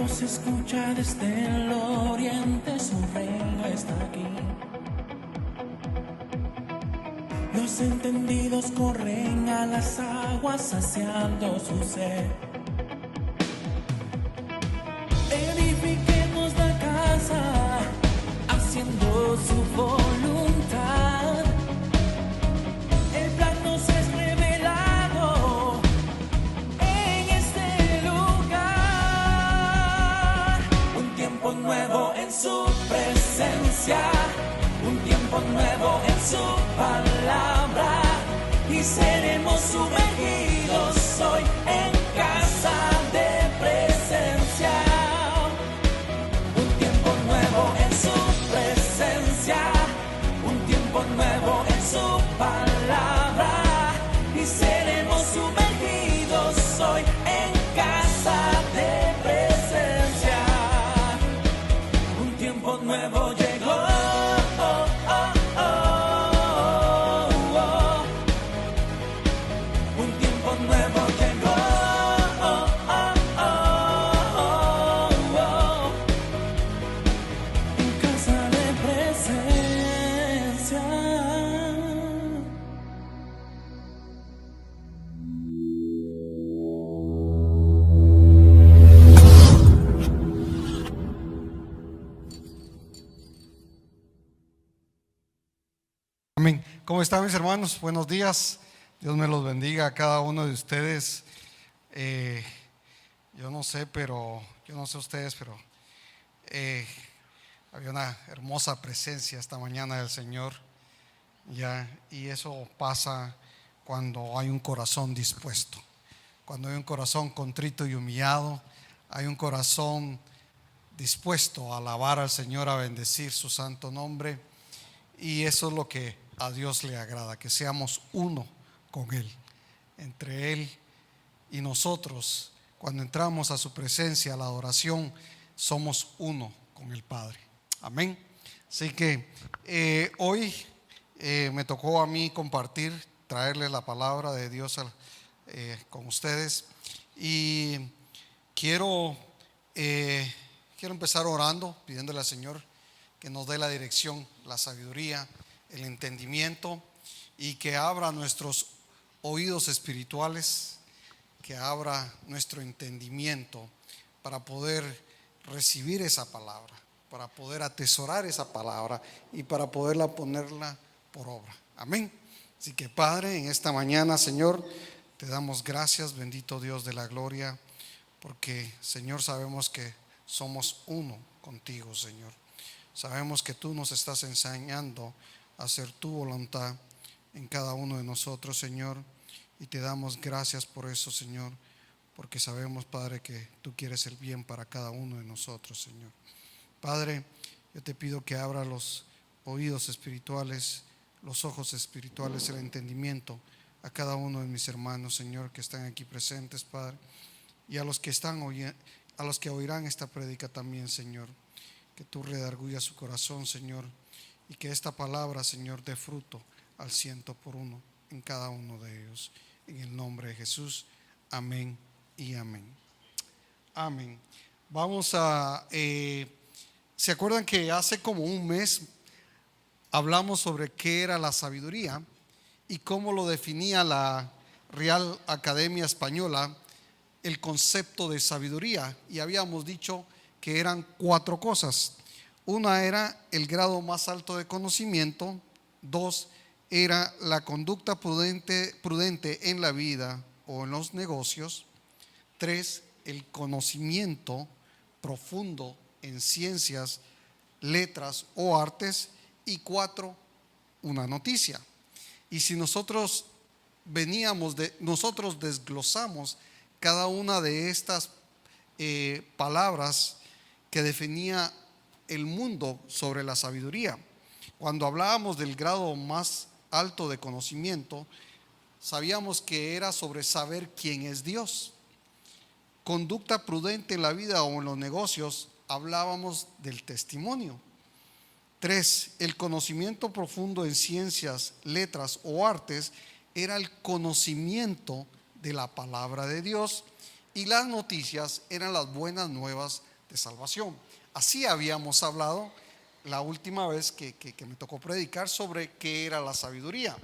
Se escucha desde el oriente, su reino está aquí. Los entendidos corren a las aguas saciando su sed. Edifiquemos la casa haciendo su voluntad. El plan nos es revelado en este lugar. Un tiempo nuevo en su presencia, un tiempo nuevo en su palabra, y seremos sumergidos hoy en casa de presencia. Un tiempo nuevo en su presencia, un tiempo nuevo en su palabra, y seremos sumergidos hoy en casa de presencia. Un tiempo nuevo llegó. Amén. ¿Cómo están mis hermanos? Buenos días. Dios me los bendiga a cada uno de ustedes. Yo no sé ustedes, pero había una hermosa presencia esta mañana del Señor. Y eso pasa cuando hay un corazón dispuesto, cuando hay un corazón contrito y humillado, hay un corazón dispuesto a alabar al Señor, a bendecir su santo nombre. Y eso es lo que a Dios le agrada, que seamos uno con Él, entre Él y nosotros. Cuando entramos a su presencia, a la adoración, somos uno con el Padre. Amén. Así que hoy me tocó a mí traerles la palabra de Dios con ustedes. Y quiero empezar orando, pidiéndole al Señor que nos dé la dirección, la sabiduría, el entendimiento, y que abra nuestros oídos espirituales, que abra nuestro entendimiento para poder recibir esa palabra, para poder atesorar esa palabra y para poderla ponerla por obra. Amén. Así que Padre, en esta mañana, Señor, te damos gracias, bendito Dios de la gloria, porque Señor, sabemos que somos uno contigo, Señor. Sabemos que tú nos estás enseñando a hacer tu voluntad en cada uno de nosotros, Señor, y te damos gracias por eso, Señor, porque sabemos, Padre, que tú quieres el bien para cada uno de nosotros, Señor. Padre, yo te pido que abra los oídos espirituales, los ojos espirituales, el entendimiento a cada uno de mis hermanos, Señor, que están aquí presentes, Padre, y a los que oirán esta prédica también, Señor. Que tú redargullas su corazón, Señor, y que esta palabra, Señor, dé fruto al 100% en cada uno de ellos. En el nombre de Jesús, amén y amén. Amén. Vamos a, ¿se acuerdan que hace como un mes hablamos sobre qué era la sabiduría y cómo lo definía la Real Academia Española, el concepto de sabiduría? Y habíamos dicho que eran 4 cosas. Una era el grado más alto de conocimiento. 2 era la conducta prudente en la vida o en los negocios. 3, el conocimiento profundo en ciencias, letras o artes. Y 4, una noticia. Y si nosotros desglosamos cada una de estas palabras que definía el mundo sobre la sabiduría. Cuando hablábamos del grado más alto de conocimiento, sabíamos que era sobre saber quién es Dios. Conducta prudente en la vida o en los negocios, hablábamos del testimonio. 3, el conocimiento profundo en ciencias, letras o artes era el conocimiento de la palabra de Dios. Y las noticias eran las buenas nuevas de salvación. Así habíamos hablado la última vez que me tocó predicar sobre qué era la sabiduría.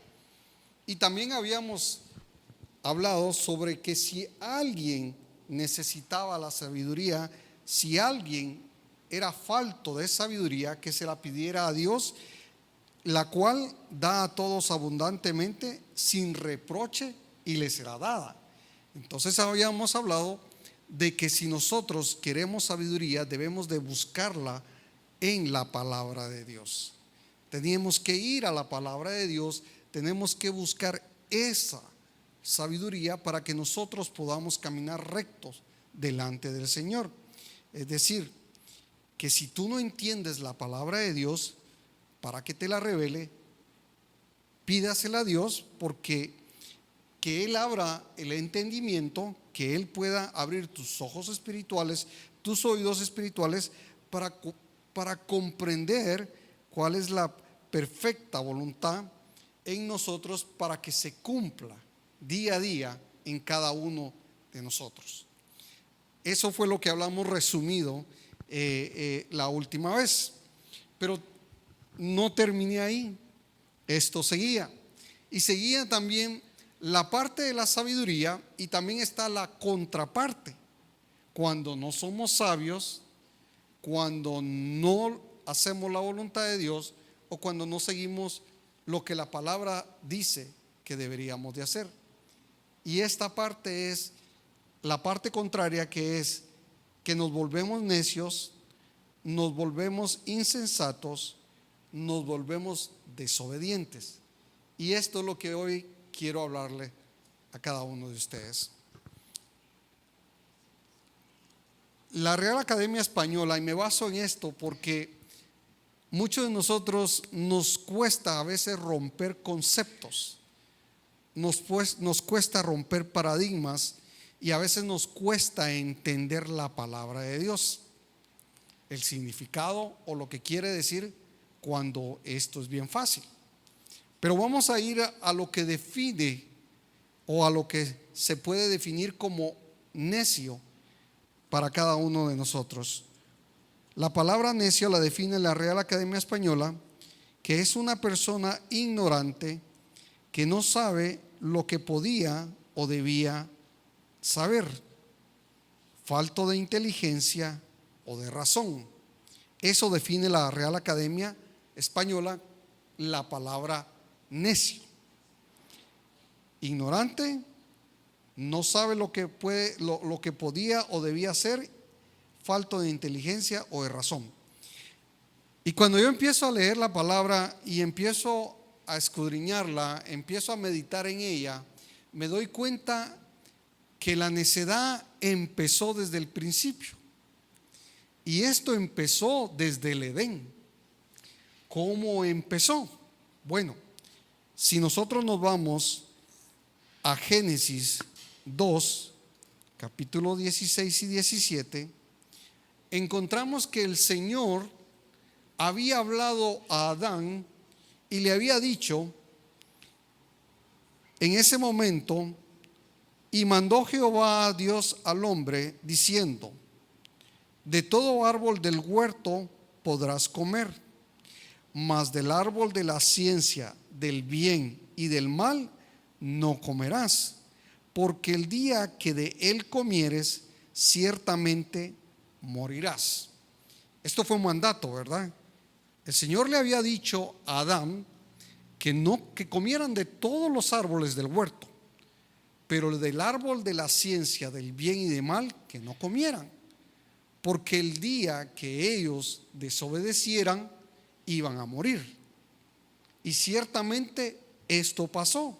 Y también habíamos hablado sobre que si alguien necesitaba la sabiduría, si alguien era falto de sabiduría, que se la pidiera a Dios, la cual da a todos abundantemente, sin reproche, y le será dada. Entonces habíamos hablado de que si nosotros queremos sabiduría, debemos de buscarla en la palabra de Dios. Tenemos que ir a la palabra de Dios, tenemos que buscar esa sabiduría para que nosotros podamos caminar rectos delante del Señor. Es decir, que si tú no entiendes la palabra de Dios, para que te la revele, pídasela a Dios, porque que Él abra el entendimiento, que Él pueda abrir tus ojos espirituales, tus oídos espirituales, para comprender cuál es la perfecta voluntad en nosotros, para que se cumpla día a día en cada uno de nosotros. Eso fue lo que hablamos resumido la última vez. Pero no terminé ahí. Esto seguía. Y seguía también la parte de la sabiduría, y también está la contraparte. Cuando no somos sabios, cuando no hacemos la voluntad de Dios, o cuando no seguimos lo que la palabra dice que deberíamos de hacer. Y esta parte es la parte contraria, que es que nos volvemos necios, nos volvemos insensatos, nos volvemos desobedientes. Y esto es lo que hoy quiero hablarle a cada uno de ustedes. La Real Academia Española, y me baso en esto porque muchos de nosotros nos cuesta a veces romper conceptos, nos cuesta romper paradigmas, y a veces nos cuesta entender la palabra de Dios, el significado o lo que quiere decir, cuando esto es bien fácil. Pero vamos a ir a lo que define, o a lo que se puede definir como necio para cada uno de nosotros. La palabra necio la define la Real Academia Española, que es una persona ignorante que no sabe lo que podía o debía saber, falto de inteligencia o de razón. Eso define la Real Academia Española, la palabra necio. Ignorante, no sabe lo que podía o debía hacer, falto de inteligencia o de razón. Y cuando yo empiezo a leer la palabra y empiezo a escudriñarla, empiezo a meditar en ella, me doy cuenta que la necedad empezó desde el principio. Y esto empezó desde el Edén. ¿Cómo empezó? Bueno, si nosotros nos vamos a Génesis 2, capítulo 16 y 17, encontramos que el Señor había hablado a Adán y le había dicho en ese momento: y mandó Jehová Dios al hombre diciendo: de todo árbol del huerto podrás comer, mas del árbol de la ciencia del bien y del mal no comerás, porque el día que de él comieres ciertamente morirás. Esto fue un mandato, ¿verdad? El Señor le había dicho a Adán que comieran de todos los árboles del huerto, pero del árbol de la ciencia del bien y del mal que no comieran, porque el día que ellos desobedecieran iban a morir. Y ciertamente esto pasó.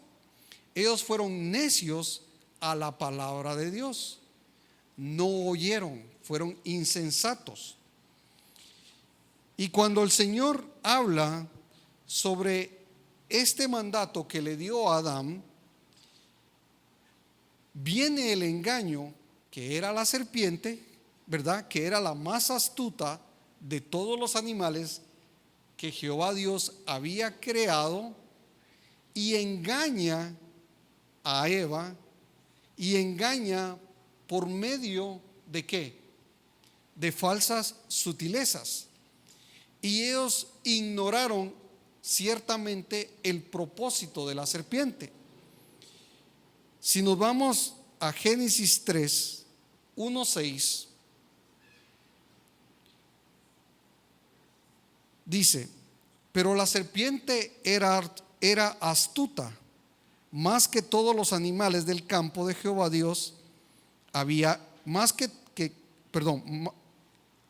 Ellos fueron necios a la palabra de Dios, no oyeron, fueron insensatos. Y cuando el Señor habla sobre este mandato que le dio a Adán, viene el engaño, que era la serpiente, ¿verdad? Que era la más astuta de todos los animales que Jehová Dios había creado, y engaña a Eva, y engaña por medio de ¿qué? de falsas sutilezas. Y ellos ignoraron ciertamente el propósito de la serpiente. Si nos vamos a Génesis 3, 1:6, dice: pero la serpiente era astuta, más que todos los animales del campo de Jehová Dios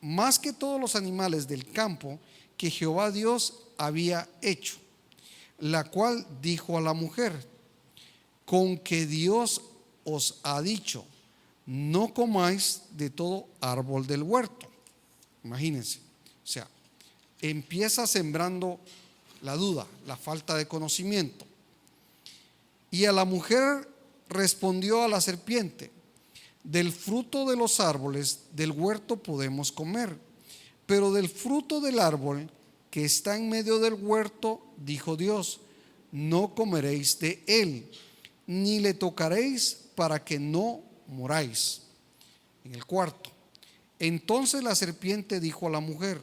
más que todos los animales del campo que Jehová Dios había hecho, la cual dijo a la mujer: con que Dios os ha dicho, no comáis de todo árbol del huerto. Imagínense, o sea, empieza sembrando la duda, la falta de conocimiento. Y a la mujer respondió a la serpiente: del fruto de los árboles del huerto podemos comer, pero del fruto del árbol que está en medio del huerto, dijo Dios, no comeréis de él, ni le tocaréis para que no moráis. En el cuarto: entonces la serpiente dijo a la mujer: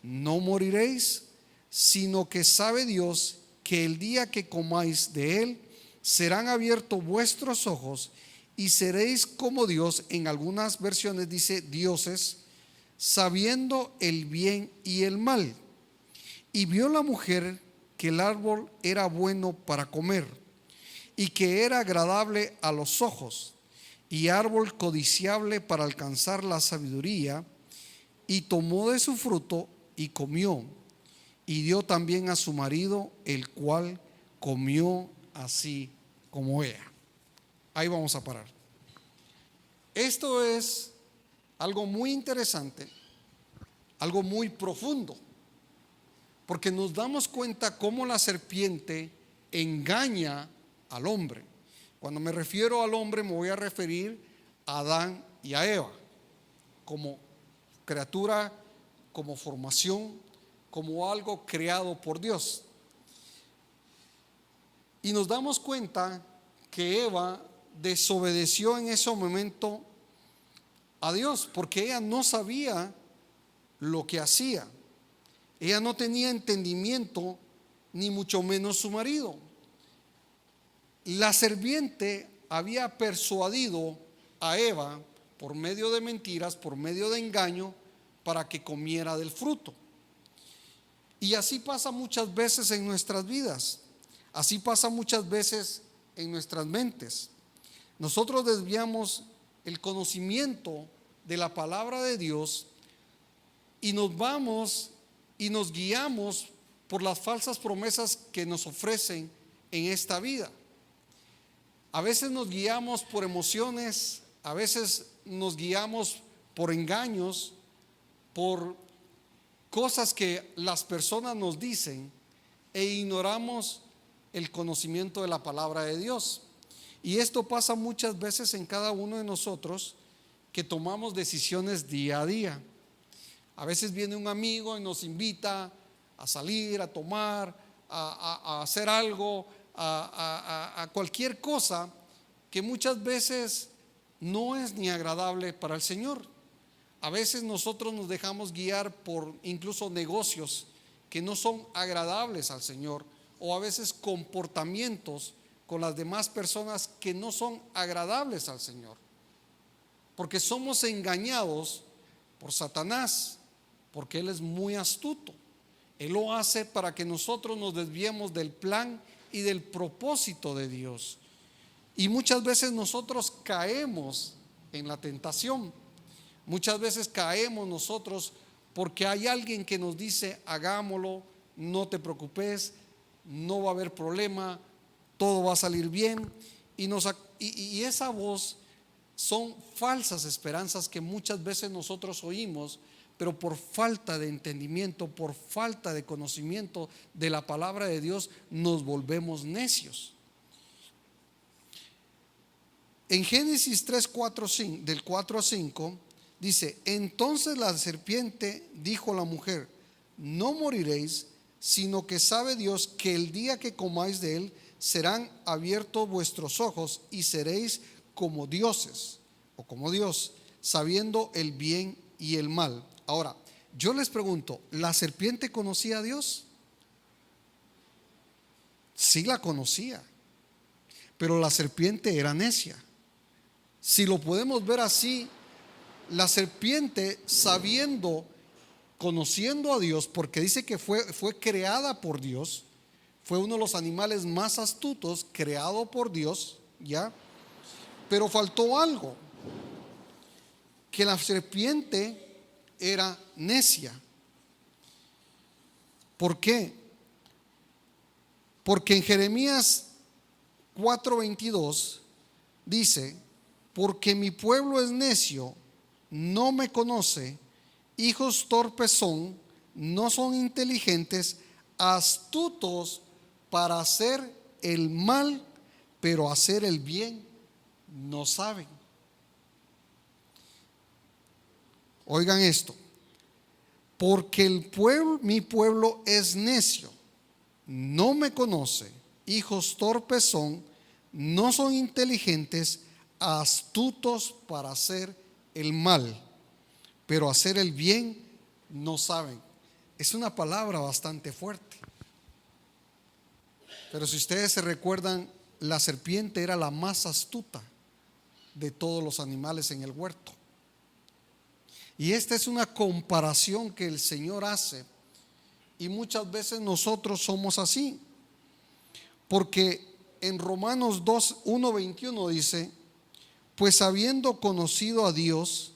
no moriréis, sino que sabe Dios que el día que comáis de él, serán abiertos vuestros ojos y seréis como Dios. En algunas versiones dice dioses, sabiendo el bien y el mal. Y vio la mujer que el árbol era bueno para comer, y que era agradable a los ojos, y árbol codiciable para alcanzar la sabiduría, y tomó de su fruto y comió, y dio también a su marido, el cual comió así como ella. Ahí vamos a parar. Esto es algo muy interesante, algo muy profundo, porque nos damos cuenta cómo la serpiente engaña al hombre. Cuando me refiero al hombre, me voy a referir a Adán y a Eva, como criatura, como formación, como algo creado por Dios. Y nos damos cuenta que Eva desobedeció en ese momento a Dios, porque ella no sabía lo que hacía. Ella no tenía entendimiento, ni mucho menos su marido. La serpiente había persuadido a Eva por medio de mentiras, por medio de engaño, para que comiera del fruto. Y así pasa muchas veces en nuestras vidas. Así pasa muchas veces en nuestras mentes. Nosotros desviamos el conocimiento de la palabra de Dios y nos vamos y nos guiamos por las falsas promesas que nos ofrecen en esta vida. A veces nos guiamos por emociones, a veces nos guiamos por engaños, por cosas que las personas nos dicen, e ignoramos el conocimiento de la palabra de Dios. Y esto pasa muchas veces en cada uno de nosotros, que tomamos decisiones día a día. A veces viene un amigo y nos invita a salir, a tomar, a hacer algo, a cualquier cosa que muchas veces no es ni agradable para el Señor. A veces nosotros nos dejamos guiar por incluso negocios que no son agradables al Señor, o a veces comportamientos con las demás personas que no son agradables al Señor, porque somos engañados por Satanás, porque él es muy astuto. Él lo hace para que nosotros nos desviemos del plan y del propósito de Dios. Y muchas veces nosotros caemos en la tentación. Muchas veces caemos nosotros porque hay alguien que nos dice: hagámoslo, no te preocupes, no va a haber problema, todo va a salir bien. Y esa voz son falsas esperanzas que muchas veces nosotros oímos, pero por falta de entendimiento, por falta de conocimiento de la palabra de Dios, nos volvemos necios. En Génesis 3, 4, 5, del 4 a 5 dice: entonces la serpiente dijo a la mujer: no moriréis, sino que sabe Dios que el día que comáis de él, serán abiertos vuestros ojos y seréis como dioses, o como Dios, sabiendo el bien y el mal. Ahora, yo les pregunto, ¿la serpiente conocía a Dios? Sí la conocía, pero la serpiente era necia. Si lo podemos ver así, la serpiente, conociendo a Dios, porque dice que fue creada por Dios, fue uno de los animales más astutos creado por Dios, ¿ya? Pero faltó algo, que la serpiente era necia. ¿Por qué? Porque en Jeremías 4:22 dice: porque mi pueblo es necio, no me conoce, hijos torpes son, no son inteligentes, astutos para hacer el mal, pero hacer el bien no saben. Oigan esto: porque mi pueblo es necio, no me conoce, hijos torpes son, no son inteligentes, astutos para hacer el mal, pero hacer el bien no saben. Es una palabra bastante fuerte. Pero si ustedes se recuerdan, la serpiente era la más astuta de todos los animales en el huerto. Y esta es una comparación que el Señor hace, y muchas veces nosotros somos así, porque en Romanos 1:21 dice: pues habiendo conocido a Dios,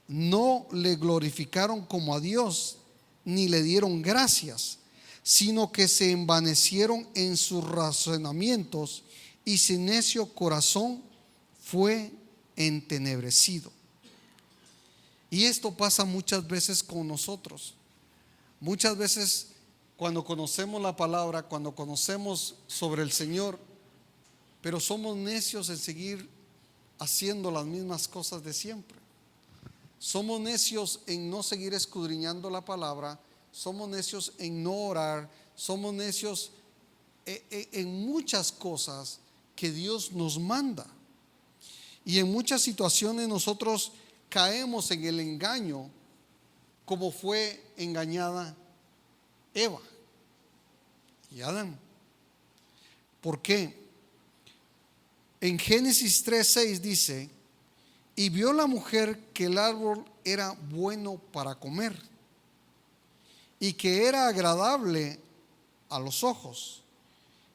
no le glorificaron como a Dios, ni le dieron gracias, sino que se envanecieron en sus razonamientos, y su necio corazón fue entenebrecido. Y esto pasa muchas veces con nosotros. Muchas veces cuando conocemos la palabra, cuando conocemos sobre el Señor, pero somos necios en seguir haciendo las mismas cosas de siempre. Somos necios en no seguir escudriñando la palabra, somos necios en no orar, somos necios en muchas cosas que Dios nos manda. Y en muchas situaciones nosotros caemos en el engaño, como fue engañada Eva y Adán. ¿Por qué? En Génesis 3:6 dice: y vio la mujer que el árbol era bueno para comer, y que era agradable a los ojos,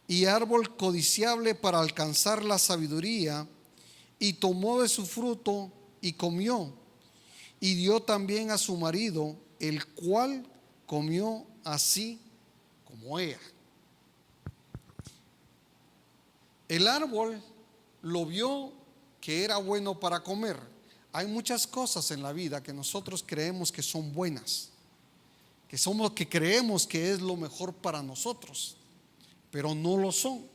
y árbol codiciable para alcanzar la sabiduría, y tomó de su fruto y comió, y dio también a su marido, el cual comió así como ella. El árbol lo vio que era bueno para comer. Hay muchas cosas en la vida que nosotros creemos que son buenas, que creemos que es lo mejor para nosotros, pero no lo son.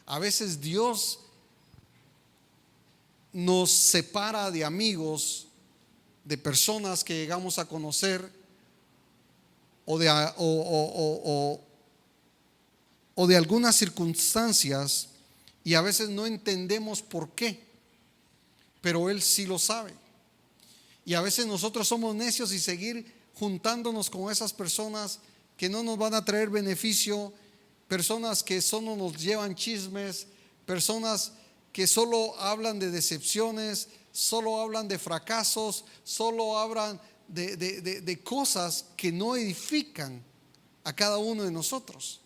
A veces Dios nos separa de amigos, de personas que llegamos a conocer, o de algunas circunstancias, y a veces no entendemos por qué, pero Él sí lo sabe. Y a veces nosotros somos necios y seguir juntándonos con esas personas que no nos van a traer beneficio, personas que solo nos llevan chismes, personas que solo hablan de decepciones, solo hablan de fracasos, solo hablan de cosas que no edifican a cada uno de nosotros.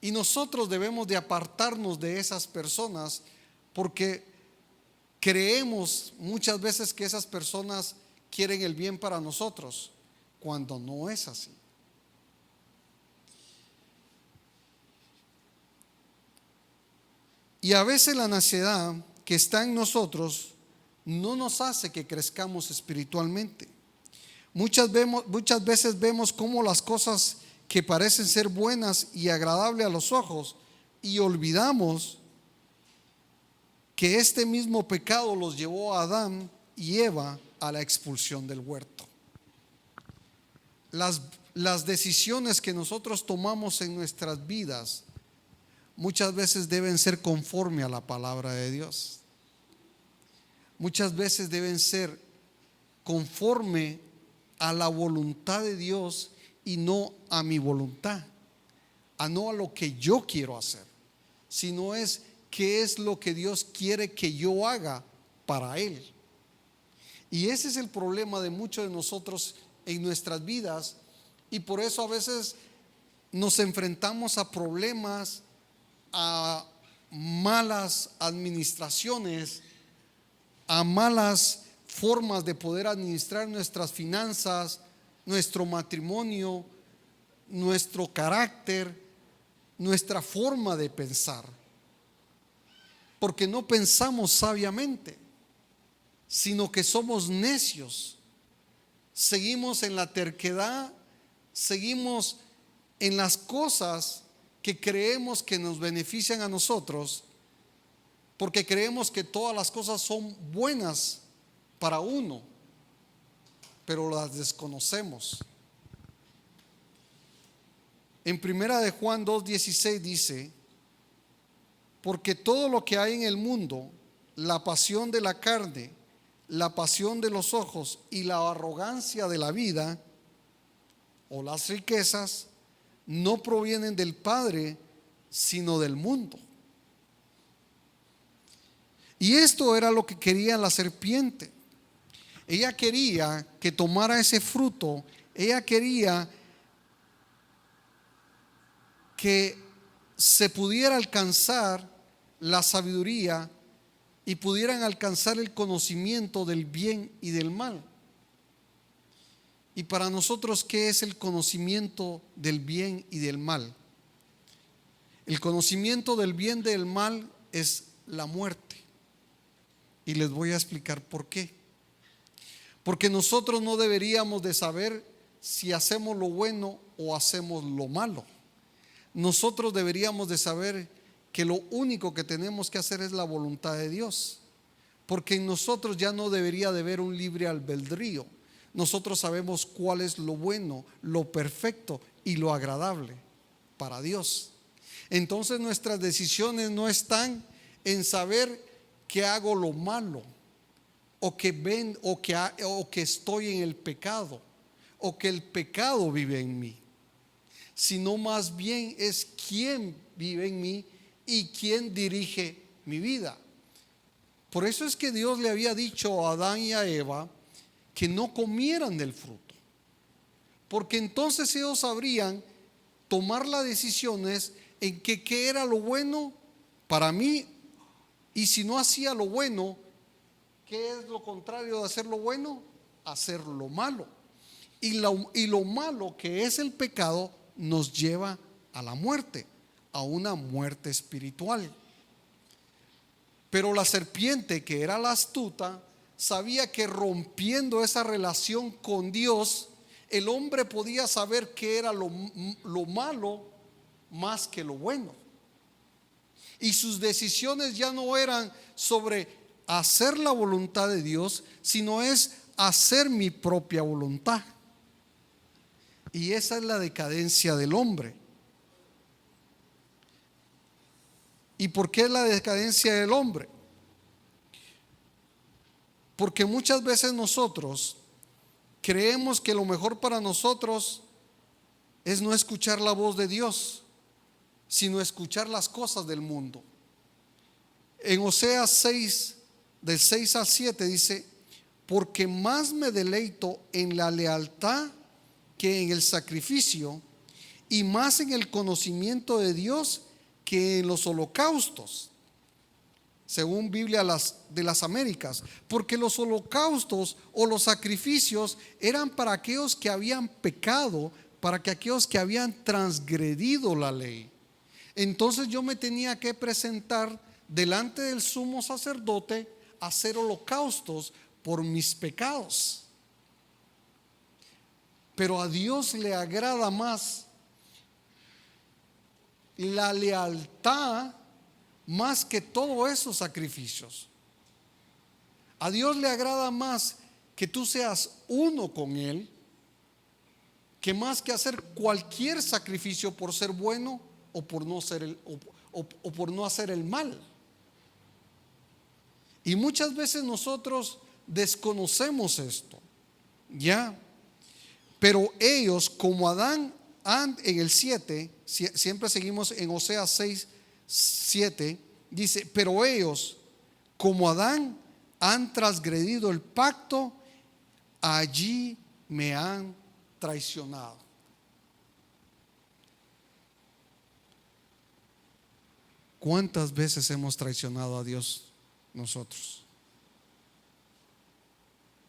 Y nosotros debemos de apartarnos de esas personas, porque creemos muchas veces que esas personas quieren el bien para nosotros, cuando no es así. Y a veces la necedad que está en nosotros no nos hace que crezcamos espiritualmente. Muchas veces vemos cómo las cosas que parecen ser buenas y agradables a los ojos, y olvidamos que este mismo pecado los llevó a Adán y Eva a la expulsión del huerto. Las decisiones que nosotros tomamos en nuestras vidas muchas veces deben ser conforme a la palabra de Dios. Muchas veces deben ser conforme a la voluntad de Dios y no a mi voluntad, no a lo que yo quiero hacer, sino es qué es lo que Dios quiere que yo haga para Él. Y ese es el problema de muchos de nosotros en nuestras vidas, y por eso a veces nos enfrentamos a problemas, a malas administraciones, a malas formas de poder administrar nuestras finanzas, nuestro matrimonio, nuestro carácter, nuestra forma de pensar, porque no pensamos sabiamente, sino que somos necios. Seguimos en la terquedad, seguimos en las cosas que creemos que nos benefician a nosotros, porque creemos que todas las cosas son buenas para uno, pero las desconocemos. En primera de Juan 2:16 dice: porque todo lo que hay en el mundo, la pasión de la carne, la pasión de los ojos y la arrogancia de la vida o las riquezas, no provienen del Padre, sino del mundo. Y esto era lo que quería la serpiente. Ella quería que tomara ese fruto. Ella quería que se pudiera alcanzar la sabiduría y pudieran alcanzar el conocimiento del bien y del mal. Y para nosotros, ¿qué es el conocimiento del bien y del mal? El conocimiento del bien y del mal es la muerte. Y les voy a explicar por qué. Porque nosotros no deberíamos de saber si hacemos lo bueno o hacemos lo malo. Nosotros deberíamos de saber que lo único que tenemos que hacer es la voluntad de Dios, porque en nosotros ya no debería de haber un libre albedrío. Nosotros sabemos cuál es lo bueno, lo perfecto y lo agradable para Dios. Entonces nuestras decisiones no están en saber que hago lo malo, o que estoy en el pecado, o que el pecado vive en mí, sino más bien es quién vive en mí y quién dirige mi vida. Por eso es que Dios le había dicho a Adán y a Eva que no comieran del fruto, porque entonces ellos sabrían tomar las decisiones en que qué era lo bueno para mí, y si no hacía lo bueno, ¿qué es lo contrario de hacer lo bueno? Hacer lo malo. Y lo malo, que es el pecado, nos lleva a la muerte, a una muerte espiritual. Pero la serpiente, que era la astuta, sabía que rompiendo esa relación con Dios, el hombre podía saber qué era lo malo más que lo bueno. Y sus decisiones ya no eran sobre hacer la voluntad de Dios, sino es hacer mi propia voluntad. Y esa es la decadencia del hombre. ¿Y por qué es la decadencia del hombre? Porque muchas veces nosotros creemos que lo mejor para nosotros es no escuchar la voz de Dios, sino escuchar las cosas del mundo. En Oseas 6, del 6 al 7 dice: porque más me deleito en la lealtad que en el sacrificio, y más en el conocimiento de Dios que en los holocaustos, según Biblia de las Américas. Porque los holocaustos o los sacrificios eran para aquellos que habían pecado, para aquellos que habían transgredido la ley. Entonces yo me tenía que presentar delante del sumo sacerdote a hacer holocaustos por mis pecados. Pero a Dios le agrada más la lealtad más que todos esos sacrificios. A Dios le agrada más que tú seas uno con Él, que más que hacer cualquier sacrificio por ser bueno o por no hacer el mal. Y muchas veces nosotros desconocemos esto. Ya. Pero ellos, como Adán, en el 7, siempre seguimos en Oseas 6:7, dice: pero ellos, como Adán, han transgredido el pacto, allí me han traicionado. ¿Cuántas veces hemos traicionado a Dios nosotros?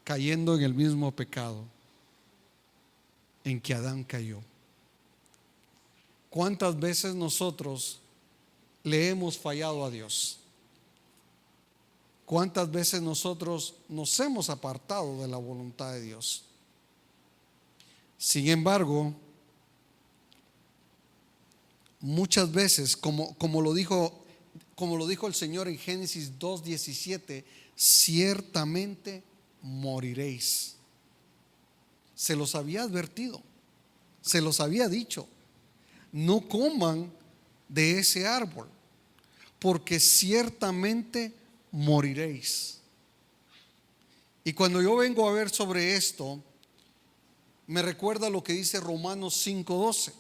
Cayendo en el mismo pecado en que Adán cayó. ¿Cuántas veces nosotros le hemos fallado a Dios? ¿Cuántas veces nosotros nos hemos apartado de la voluntad de Dios? Sin embargo, muchas veces, como lo dijo el Señor en Génesis 2:17, ciertamente moriréis. Se los había advertido, se los había dicho: no coman de ese árbol, porque ciertamente moriréis. Y cuando yo vengo a ver sobre esto, me recuerda lo que dice Romanos 5:12.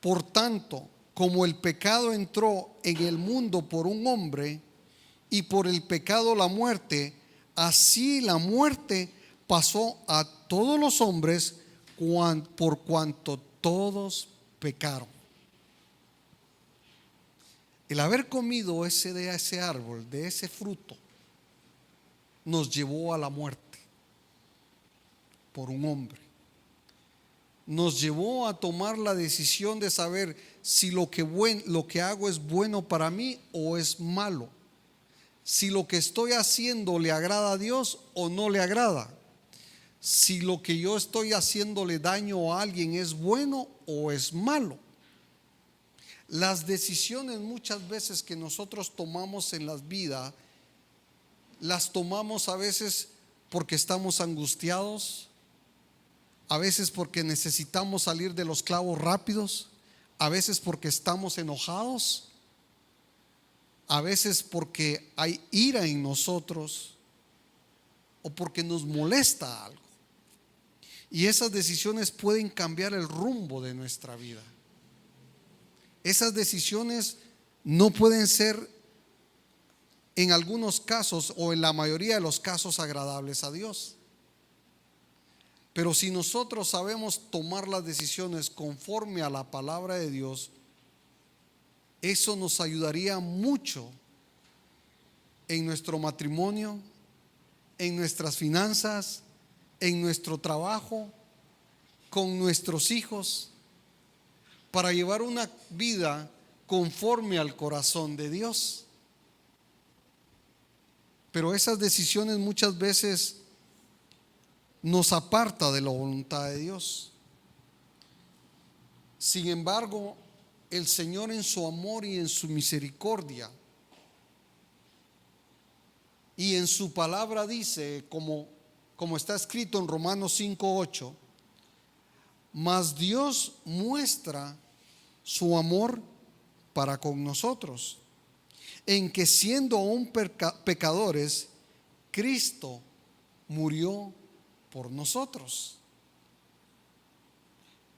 Por tanto, como el pecado entró en el mundo por un hombre, y por el pecado la muerte, así la muerte pasó a todos los hombres por cuanto todos pecaron. El haber comido de ese árbol, de ese fruto, nos llevó a la muerte por un hombre. Nos llevó a tomar la decisión de saber si lo que hago es bueno para mí o es malo, si lo que estoy haciendo le agrada a Dios o no le agrada, si lo que yo estoy haciéndole daño a alguien es bueno o es malo. Las decisiones muchas veces que nosotros tomamos en las vidas, las tomamos a veces porque estamos angustiados, a veces porque necesitamos salir de los clavos rápidos, a veces porque estamos enojados, a veces porque hay ira en nosotros o porque nos molesta algo. Y esas decisiones pueden cambiar el rumbo de nuestra vida. Esas decisiones no pueden ser, en algunos casos o en la mayoría de los casos, agradables a Dios. Pero si nosotros sabemos tomar las decisiones conforme a la palabra de Dios, eso nos ayudaría mucho en nuestro matrimonio, en nuestras finanzas, en nuestro trabajo, con nuestros hijos, para llevar una vida conforme al corazón de Dios. Pero esas decisiones muchas veces nos aparta de la voluntad de Dios. Sin embargo, el Señor, en su amor y en su misericordia y en su palabra, dice, como está escrito en Romanos 5:8: mas Dios muestra su amor para con nosotros, en que siendo aún pecadores, Cristo murió por nosotros.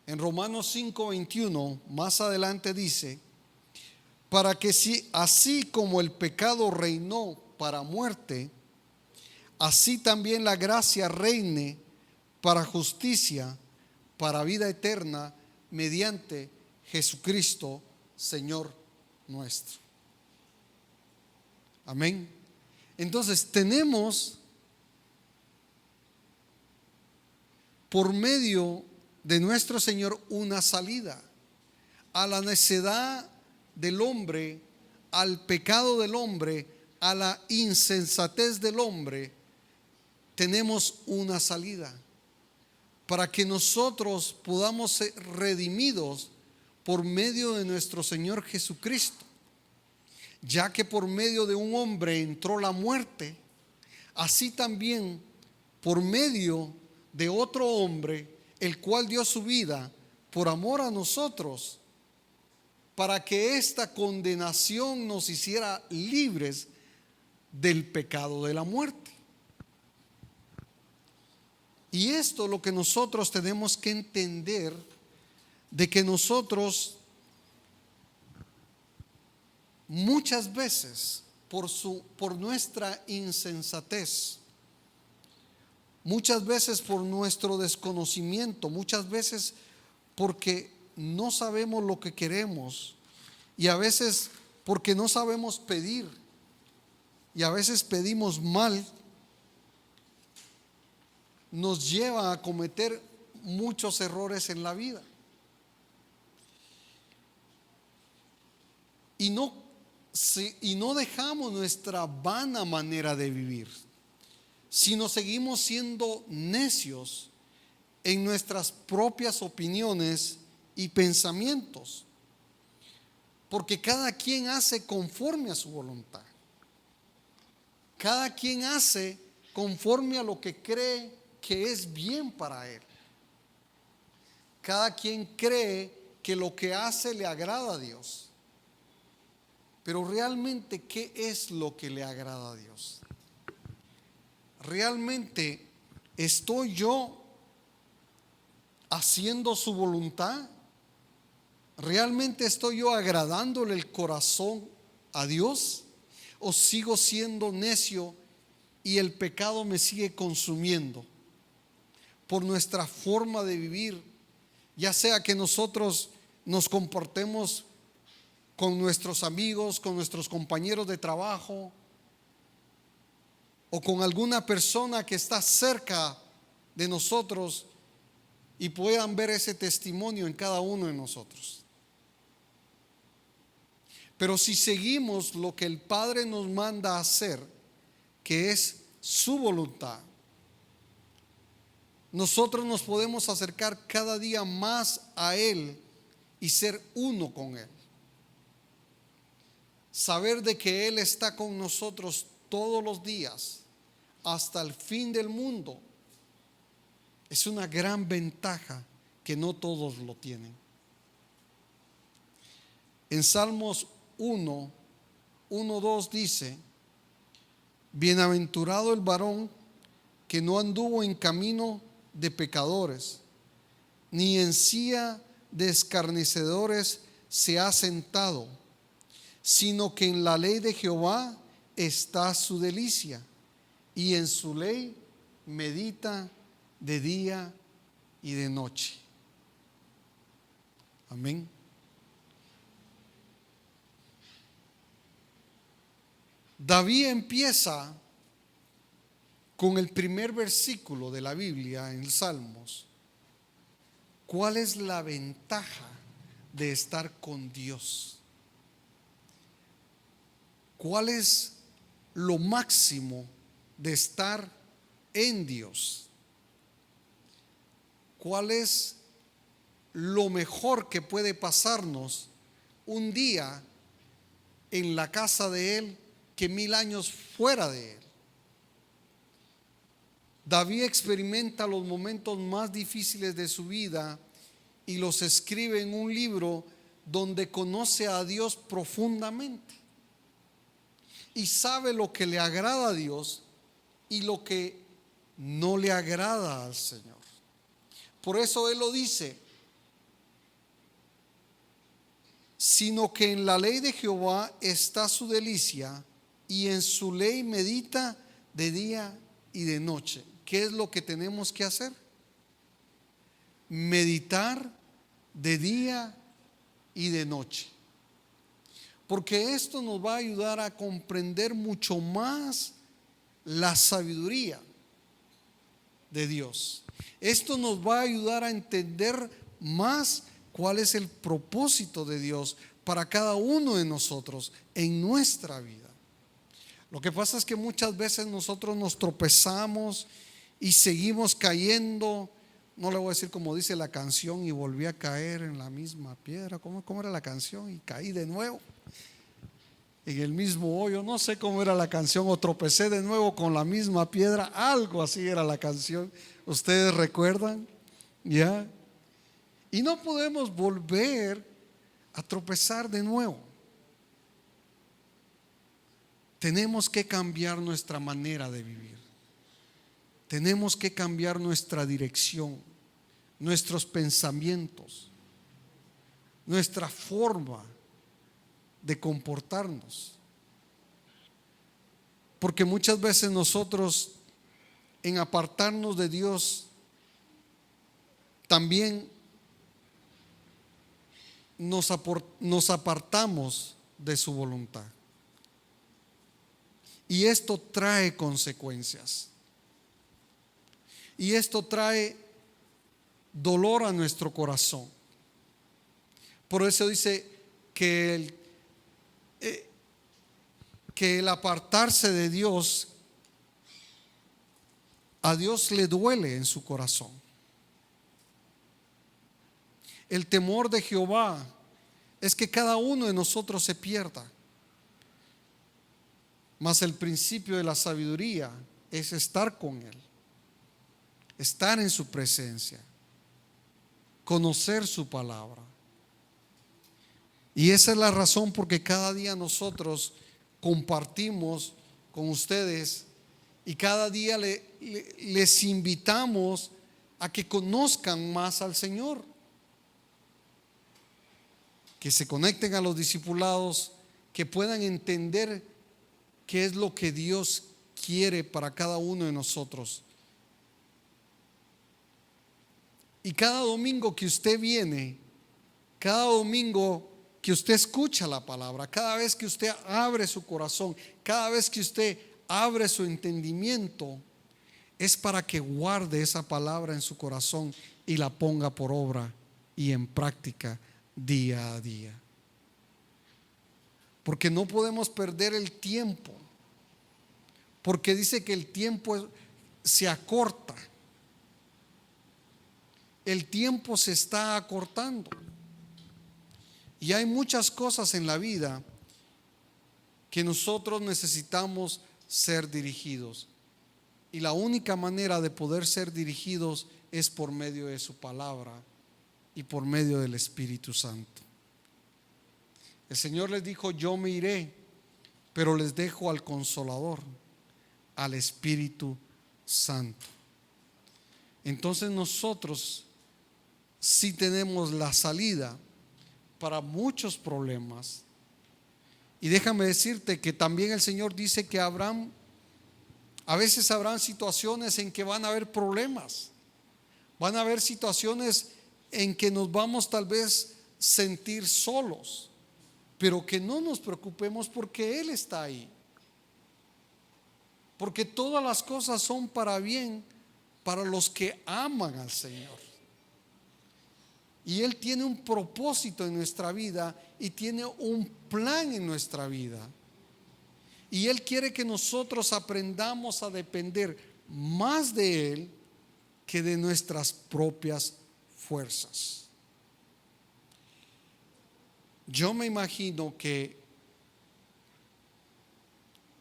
En Romanos 5:21, más adelante dice: para que así como el pecado reinó para muerte, así también la gracia reine para justicia, para vida eterna, mediante Jesucristo, Señor nuestro. Amén. Entonces tenemos, por medio de nuestro Señor, una salida a la necedad del hombre, al pecado del hombre, a la insensatez del hombre. Tenemos una salida para que nosotros podamos ser redimidos por medio de nuestro Señor Jesucristo, ya que por medio de un hombre entró la muerte, así también por medio de otro hombre, el cual dio su vida por amor a nosotros, para que esta condenación nos hiciera libres del pecado de la muerte. Y esto es lo que nosotros tenemos que entender, de que nosotros muchas veces por nuestra insensatez, muchas veces por nuestro desconocimiento, muchas veces porque no sabemos lo que queremos, y a veces porque no sabemos pedir, y a veces pedimos mal, nos lleva a cometer muchos errores en la vida. Y no dejamos nuestra vana manera de vivir, sino seguimos siendo necios en nuestras propias opiniones y pensamientos, porque cada quien hace conforme a su voluntad. Cada quien hace conforme a lo que cree que es bien para él. Cada quien cree que lo que hace le agrada a Dios. Pero realmente, ¿qué es lo que le agrada a Dios? ¿Realmente estoy yo haciendo su voluntad? ¿Realmente estoy yo agradándole el corazón a Dios? ¿O sigo siendo necio y el pecado me sigue consumiendo por nuestra forma de vivir? Ya sea que nosotros nos comportemos con nuestros amigos, con nuestros compañeros de trabajo, o con alguna persona que está cerca de nosotros, y puedan ver ese testimonio en cada uno de nosotros. Pero si seguimos lo que el Padre nos manda a hacer, que es su voluntad, nosotros nos podemos acercar cada día más a Él y ser uno con Él. Saber de que Él está con nosotros todos los días hasta el fin del mundo es una gran ventaja que no todos lo tienen. En Salmos 1:2 dice: bienaventurado el varón que no anduvo en camino de pecadores, ni en silla de escarnecedores se ha sentado, sino que en la ley de Jehová está su delicia, y en su ley medita de día y de noche. Amén. David empieza con el primer versículo de la Biblia en Salmos. ¿Cuál es la ventaja de estar con Dios? ¿Cuál es lo máximo de estar en Dios? ¿Cuál es lo mejor que puede pasarnos un día en la casa de Él que 1000 años fuera de Él? David experimenta los momentos más difíciles de su vida y los escribe en un libro donde conoce a Dios profundamente y sabe lo que le agrada a Dios y lo que no le agrada al Señor. Por eso Él lo dice: sino que en la ley de Jehová está su delicia, y en su ley medita de día y de noche. ¿Qué es lo que tenemos que hacer? Meditar de día y de noche, porque esto nos va a ayudar a comprender mucho más la sabiduría de Dios. Esto nos va a ayudar a entender más cuál es el propósito de Dios para cada uno de nosotros en nuestra vida. Lo que pasa es que muchas veces nosotros nos tropezamos y seguimos cayendo. No le voy a decir como dice la canción: y volví a caer en la misma piedra. ¿Cómo era la canción? Y caí de nuevo en el mismo hoyo. No sé cómo era la canción. O tropecé de nuevo con la misma piedra. Algo así era la canción. ¿Ustedes recuerdan? ¿Ya? Y no podemos volver a tropezar de nuevo. Tenemos que cambiar nuestra manera de vivir. tenemos que cambiar nuestra dirección, nuestros pensamientos, nuestra forma de comportarnos. Porque muchas veces nosotros, en apartarnos de Dios, también nos apartamos de su voluntad. Y esto trae consecuencias. Y esto trae dolor a nuestro corazón. Por eso dice que el apartarse de Dios, a Dios le duele en su corazón. El temor de Jehová es que cada uno de nosotros se pierda. Mas el principio de la sabiduría es estar con Él, estar en su presencia, conocer su palabra. Y esa es la razón porque cada día nosotros compartimos con ustedes y cada día les invitamos a que conozcan más al Señor, que se conecten a los discipulados, que puedan entender qué es lo que Dios quiere para cada uno de nosotros. Y cada domingo que usted viene, cada domingo que usted escucha la palabra, cada vez que usted abre su corazón, cada vez que usted abre su entendimiento, es para que guarde esa palabra en su corazón y la ponga por obra y en práctica día a día. Porque no podemos perder el tiempo, porque dice que el tiempo se acorta. El tiempo se está acortando. Y hay muchas cosas en la vida que nosotros necesitamos ser dirigidos. Y la única manera de poder ser dirigidos es por medio de su palabra y por medio del Espíritu Santo. El Señor les dijo: yo me iré, pero les dejo al Consolador, al Espíritu Santo. Entonces nosotros sí tenemos la salida para muchos problemas. Y déjame decirte que también el Señor dice que a veces habrán situaciones en que van a haber problemas. Van a haber situaciones en que nos vamos tal vez sentir solos, pero que no nos preocupemos porque Él está ahí. Porque todas las cosas son para bien para los que aman al Señor. Y Él tiene un propósito en nuestra vida y tiene un plan en nuestra vida. Y Él quiere que nosotros aprendamos a depender más de Él que de nuestras propias fuerzas. Yo me imagino que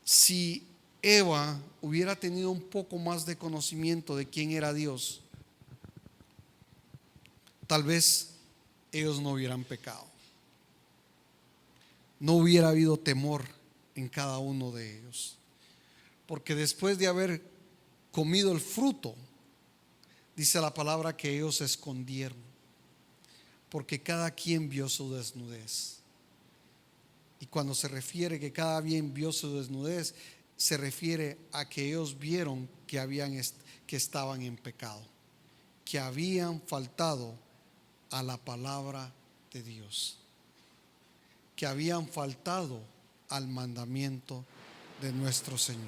si Eva hubiera tenido un poco más de conocimiento de quién era Dios, tal vez ellos no hubieran pecado. No hubiera habido temor en cada uno de ellos. Porque después de haber comido el fruto, dice la palabra que ellos se escondieron, porque cada quien vio su desnudez. Y cuando se refiere que cada quien vio su desnudez, se refiere a que ellos vieron que estaban en pecado, que habían faltado a la palabra de Dios, que habían faltado al mandamiento de nuestro Señor.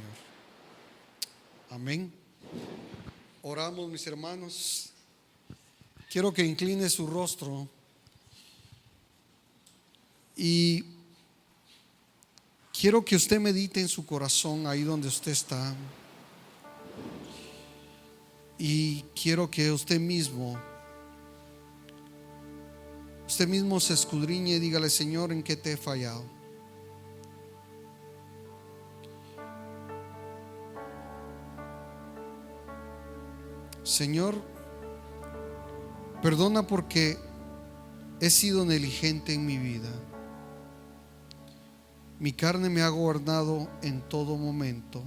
Amén. Oramos, mis hermanos. Quiero que incline su rostro y quiero que usted medite en su corazón ahí donde usted está. Y quiero que usted mismo se escudriñe y dígale: Señor, ¿en qué te he fallado? Señor, perdona porque he sido negligente en mi vida. Mi carne me ha gobernado en todo momento.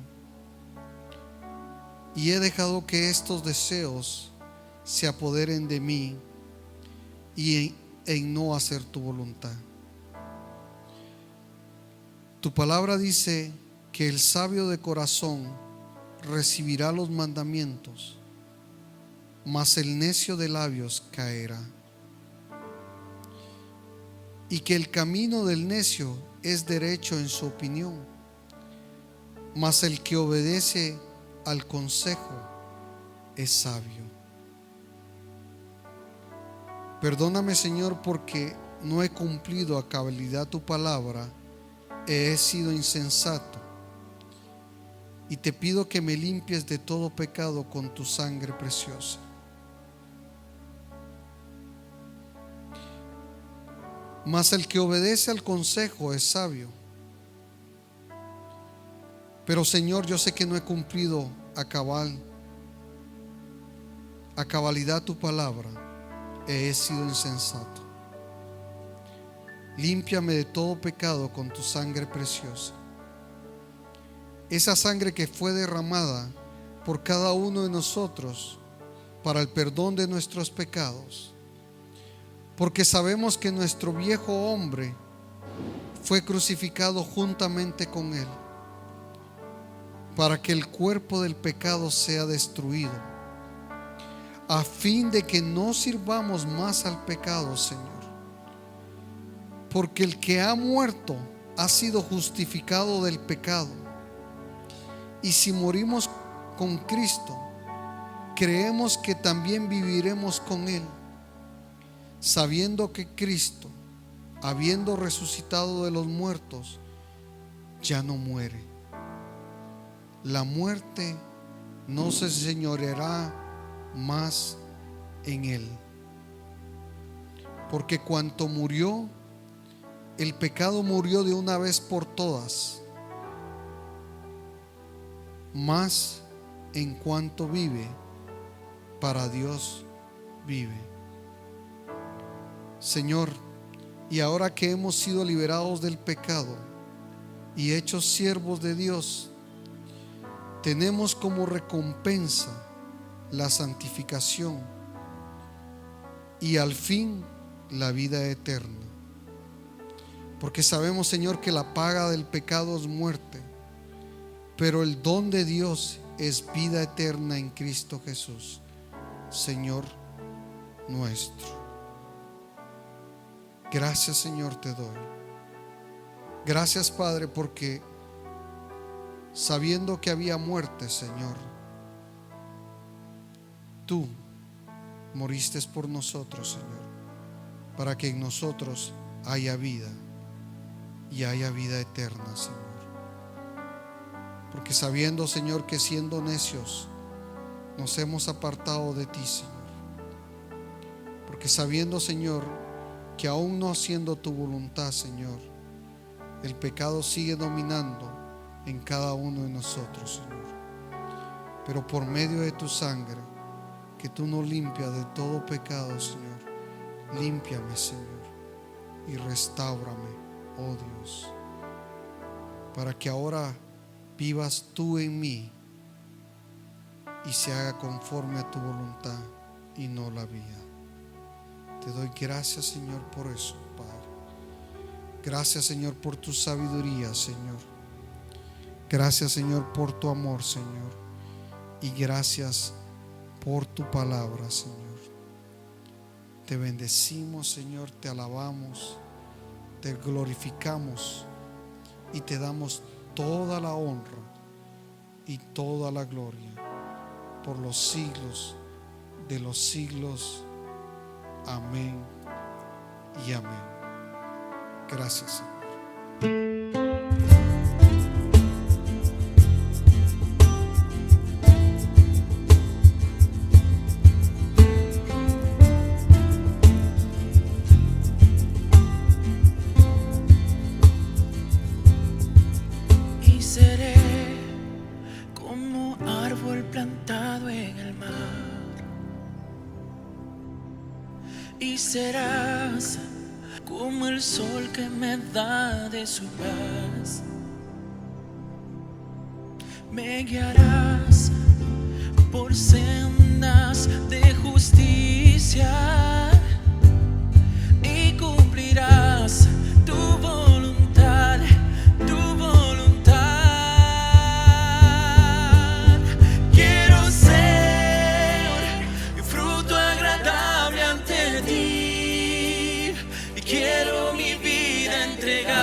y he dejado que estos deseos se apoderen de mí y en no hacer tu voluntad. Tu palabra dice que el sabio de corazón recibirá los mandamientos, mas el necio de labios caerá. Y que el camino del necio es derecho en su opinión, mas el que obedece al consejo es sabio. Perdóname, Señor, porque no he cumplido a cabalidad tu palabra, he sido insensato, y te pido que me limpies de todo pecado con tu sangre preciosa. Mas el que obedece al consejo es sabio. Pero, Señor, yo sé que no he cumplido a cabalidad tu palabra, he sido insensato. Límpiame de todo pecado con tu sangre preciosa, esa sangre que fue derramada por cada uno de nosotros para el perdón de nuestros pecados, porque sabemos que nuestro viejo hombre fue crucificado juntamente con él, para que el cuerpo del pecado sea destruido, a fin de que no sirvamos más al pecado, Señor. Porque el que ha muerto ha sido justificado del pecado. Y si morimos con Cristo, creemos que también viviremos con Él, sabiendo que Cristo, habiendo resucitado de los muertos, ya no muere. La muerte no se señoreará más en Él. Porque cuanto murió, el pecado murió de una vez por todas, mas en cuanto vive, para Dios vive. Señor, y ahora que hemos sido liberados del pecado y hechos siervos de Dios, tenemos como recompensa la santificación y al fin la vida eterna. Porque sabemos, Señor, que la paga del pecado es muerte, pero el don de Dios es vida eterna en Cristo Jesús, Señor nuestro. Gracias, Señor, te doy. Gracias, Padre, porque sabiendo que había muerte, Señor, tú moriste por nosotros, Señor, para que en nosotros haya vida y haya vida eterna, Señor. Porque sabiendo, Señor, que siendo necios nos hemos apartado de ti, Señor. Porque sabiendo, Señor, que aún no haciendo tu voluntad, Señor, el pecado sigue dominando en cada uno de nosotros, Señor. Pero por medio de tu sangre, que tú nos limpias de todo pecado, Señor, límpiame, Señor, y restáurame, oh Dios, para que ahora vivas tú en mí y se haga conforme a tu voluntad y no la mía. Te doy gracias, Señor, por eso, Padre. Gracias, Señor, por tu sabiduría, Señor. Gracias, Señor, por tu amor, Señor. Y gracias por tu palabra, Señor. Te bendecimos, Señor, te alabamos, te glorificamos y te damos toda la honra y toda la gloria por los siglos de los siglos. Amén y amén. Gracias, Señor. Y seré como árbol plantado en el mar, y serás como el sol que me da de su paz. Me guiarás por sendas de justicia y cumplirás tu voluntad, tu voluntad. Quiero ser un fruto agradable ante ti y quiero mi vida entregar